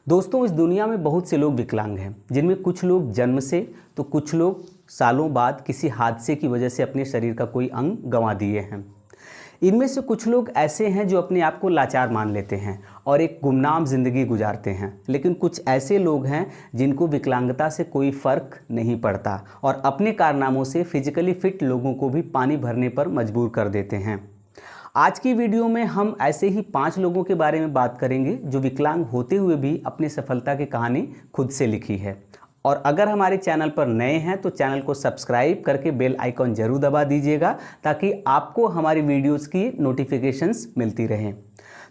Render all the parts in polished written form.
दोस्तों, इस दुनिया में बहुत से लोग विकलांग हैं, जिनमें कुछ लोग जन्म से तो कुछ लोग सालों बाद किसी हादसे की वजह से अपने शरीर का कोई अंग गंवा दिए हैं। इनमें से कुछ लोग ऐसे हैं जो अपने आप को लाचार मान लेते हैं और एक गुमनाम जिंदगी गुजारते हैं, लेकिन कुछ ऐसे लोग हैं जिनको विकलांगता से कोई फर्क नहीं पड़ता और अपने कारनामों से फिजिकली फिट लोगों को भी पानी भरने पर मजबूर कर देते हैं। आज की वीडियो में हम ऐसे ही 5 लोगों के बारे में बात करेंगे जो विकलांग होते हुए भी अपनी सफलता की कहानी खुद से लिखी है। और अगर हमारे चैनल पर नए हैं तो चैनल को सब्सक्राइब करके बेल आइकॉन जरूर दबा दीजिएगा ताकि आपको हमारी वीडियोस की नोटिफिकेशंस मिलती रहें।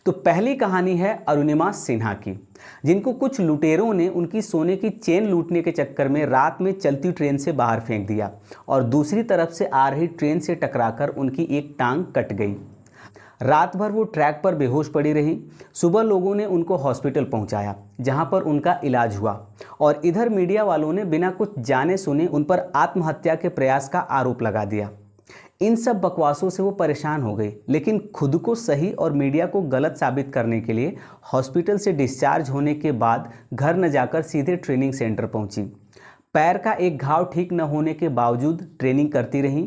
तो पहली कहानी है अरुणिमा सिन्हा की, जिनको कुछ लुटेरों ने उनकी सोने की चेन लूटने के चक्कर में रात में चलती ट्रेन से बाहर फेंक दिया और दूसरी तरफ से आ रही ट्रेन से टकराकर उनकी एक टांग कट गई। रात भर वो ट्रैक पर बेहोश पड़ी रही। सुबह लोगों ने उनको हॉस्पिटल पहुंचाया, जहां पर उनका इलाज हुआ और इधर मीडिया वालों ने बिना कुछ जाने सुने उन पर आत्महत्या के प्रयास का आरोप लगा दिया। इन सब बकवासों से वो परेशान हो गई, लेकिन खुद को सही और मीडिया को गलत साबित करने के लिए हॉस्पिटल से डिस्चार्ज होने के बाद घर न जाकर सीधे ट्रेनिंग सेंटर पहुंची। पैर का एक घाव ठीक न होने के बावजूद ट्रेनिंग करती रहीं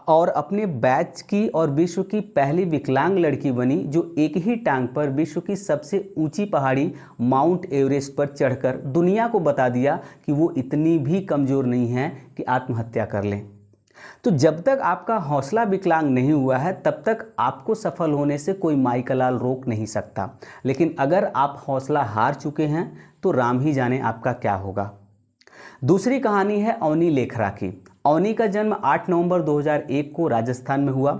और अपने बैच की और विश्व की पहली विकलांग लड़की बनी जो एक ही टांग पर विश्व की सबसे ऊंची पहाड़ी माउंट एवरेस्ट पर चढ़कर दुनिया को बता दिया कि वो इतनी भी कमज़ोर नहीं है कि आत्महत्या कर लें। तो जब तक आपका हौसला विकलांग नहीं हुआ है तब तक आपको सफल होने से कोई माई का लाल रोक नहीं सकता, लेकिन अगर आप हौसला हार चुके हैं तो राम ही जाने आपका क्या होगा। दूसरी कहानी है अवनी लेखरा की। अवनी का जन्म 8 नवंबर 2001 को राजस्थान में हुआ।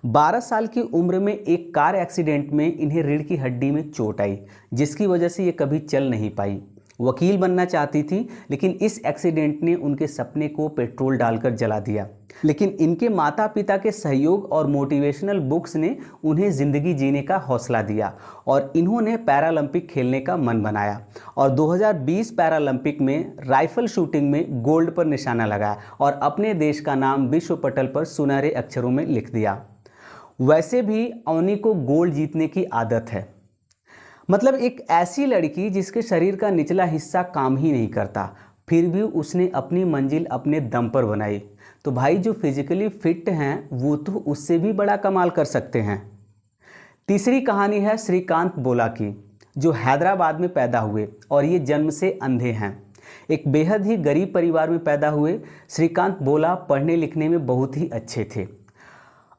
12 साल की उम्र में एक कार एक्सीडेंट में इन्हें रीढ़ की हड्डी में चोट आई, जिसकी वजह से ये कभी चल नहीं पाई। वकील बनना चाहती थी, लेकिन इस एक्सीडेंट ने उनके सपने को पेट्रोल डालकर जला दिया। लेकिन इनके माता पिता के सहयोग और मोटिवेशनल बुक्स ने उन्हें ज़िंदगी जीने का हौसला दिया और इन्होंने पैरालंपिक खेलने का मन बनाया और 2020 पैरालंपिक में राइफल शूटिंग में गोल्ड पर निशाना लगाया और अपने देश का नाम विश्व पटल पर सुनहरे अक्षरों में लिख दिया। वैसे भी अवनी को गोल्ड जीतने की आदत है, मतलब एक ऐसी लड़की जिसके शरीर का निचला हिस्सा काम ही नहीं करता, फिर भी उसने अपनी मंजिल अपने दम पर बनाई। तो भाई, जो फिजिकली फिट हैं वो तो उससे भी बड़ा कमाल कर सकते हैं। तीसरी कहानी है श्रीकांत बोला की, जो हैदराबाद में पैदा हुए और ये जन्म से अंधे हैं। एक बेहद ही गरीब परिवार में पैदा हुए श्रीकांत बोला पढ़ने लिखने में बहुत ही अच्छे थे।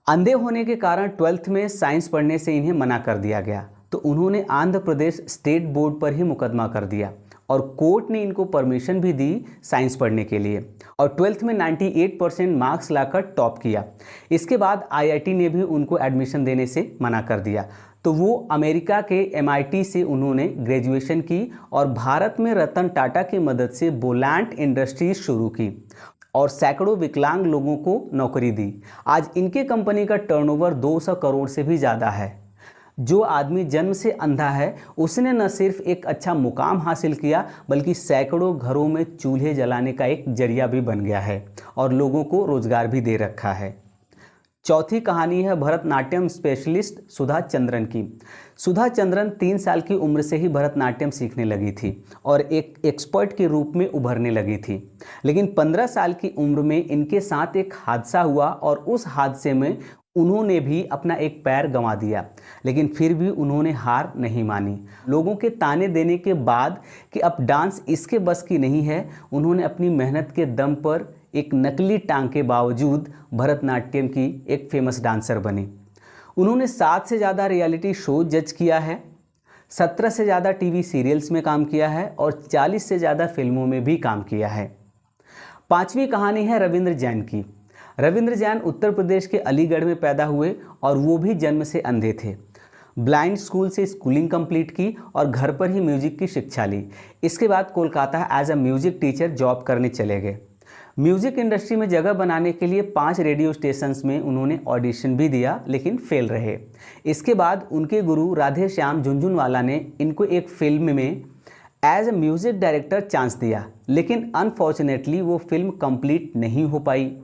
अंधे होने के कारण 12th में साइंस पढ़ने से इन्हें मना कर दिया गया, तो उन्होंने आंध्र प्रदेश स्टेट बोर्ड पर ही मुकदमा कर दिया और कोर्ट ने इनको परमिशन भी दी साइंस पढ़ने के लिए और 12th में 98% मार्क्स लाकर टॉप किया। इसके बाद आईआईटी ने भी उनको एडमिशन देने से मना कर दिया, तो वो अमेरिका के MIT से उन्होंने ग्रेजुएशन की और भारत में रतन टाटा की मदद से बोलांट इंडस्ट्रीज शुरू की और सैकड़ों विकलांग लोगों को नौकरी दी। आज इनके कंपनी का टर्नओवर 200 करोड़ से भी ज़्यादा है। जो आदमी जन्म से अंधा है उसने न सिर्फ एक अच्छा मुकाम हासिल किया बल्कि सैकड़ों घरों में चूल्हे जलाने का एक जरिया भी बन गया है और लोगों को रोजगार भी दे रखा है। चौथी कहानी है भरतनाट्यम स्पेशलिस्ट सुधा चंद्रन की। सुधा चंद्रन 3 साल की उम्र से ही भरतनाट्यम सीखने लगी थी और एक एक्सपर्ट के रूप में उभरने लगी थी, लेकिन 15 साल की उम्र में इनके साथ एक हादसा हुआ और उस हादसे में उन्होंने भी अपना एक पैर गंवा दिया, लेकिन फिर भी उन्होंने हार नहीं मानी। लोगों के ताने देने के बाद कि अब डांस इसके बस की नहीं है, उन्होंने अपनी मेहनत के दम पर एक नकली टांग के बावजूद भरतनाट्यम की एक फेमस डांसर बनी। उन्होंने 7 से ज़्यादा रियलिटी शो जज किया है, 17 से ज़्यादा टीवी सीरियल्स में काम किया है और 40 से ज़्यादा फिल्मों में भी काम किया है। पांचवी कहानी है रविंद्र जैन की। रविंद्र जैन उत्तर प्रदेश के अलीगढ़ में पैदा हुए और वो भी जन्म से अंधे थे। ब्लाइंड स्कूल से स्कूलिंग कंप्लीट की और घर पर ही म्यूजिक की शिक्षा ली। इसके बाद Kolkata as a music teacher job करने चले गए। म्यूजिक इंडस्ट्री में जगह बनाने के लिए 5 रेडियो स्टेशंस में उन्होंने ऑडिशन भी दिया, लेकिन फेल रहे। इसके बाद उनके गुरु राधे श्याम झुनझुनवाला ने इनको एक फिल्म में as a music director chance दिया, लेकिन अनफॉर्चुनेटली वो फिल्म कंप्लीट नहीं हो पाई।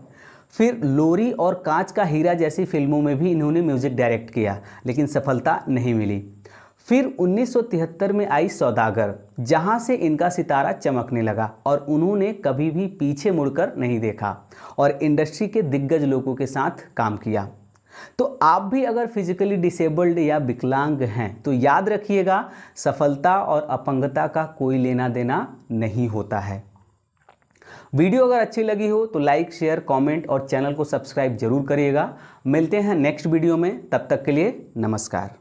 फिर लोरी और कांच का हीरा जैसी फिल्मों में भी इन्होंने म्यूजिक डायरेक्ट किया, लेकिन सफलता नहीं मिली। फिर 1973 में आई सौदागर, जहां से इनका सितारा चमकने लगा और उन्होंने कभी भी पीछे मुड़कर नहीं देखा और इंडस्ट्री के दिग्गज लोगों के साथ काम किया। तो आप भी अगर फिजिकली डिसेबल्ड या विकलांग हैं तो याद रखिएगा, सफलता और अपंगता का कोई लेना देना नहीं होता है। वीडियो अगर अच्छी लगी हो तो लाइक, शेयर, कमेंट और चैनल को सब्सक्राइब जरूर करिएगा। मिलते हैं नेक्स्ट वीडियो में, तब तक के लिए नमस्कार।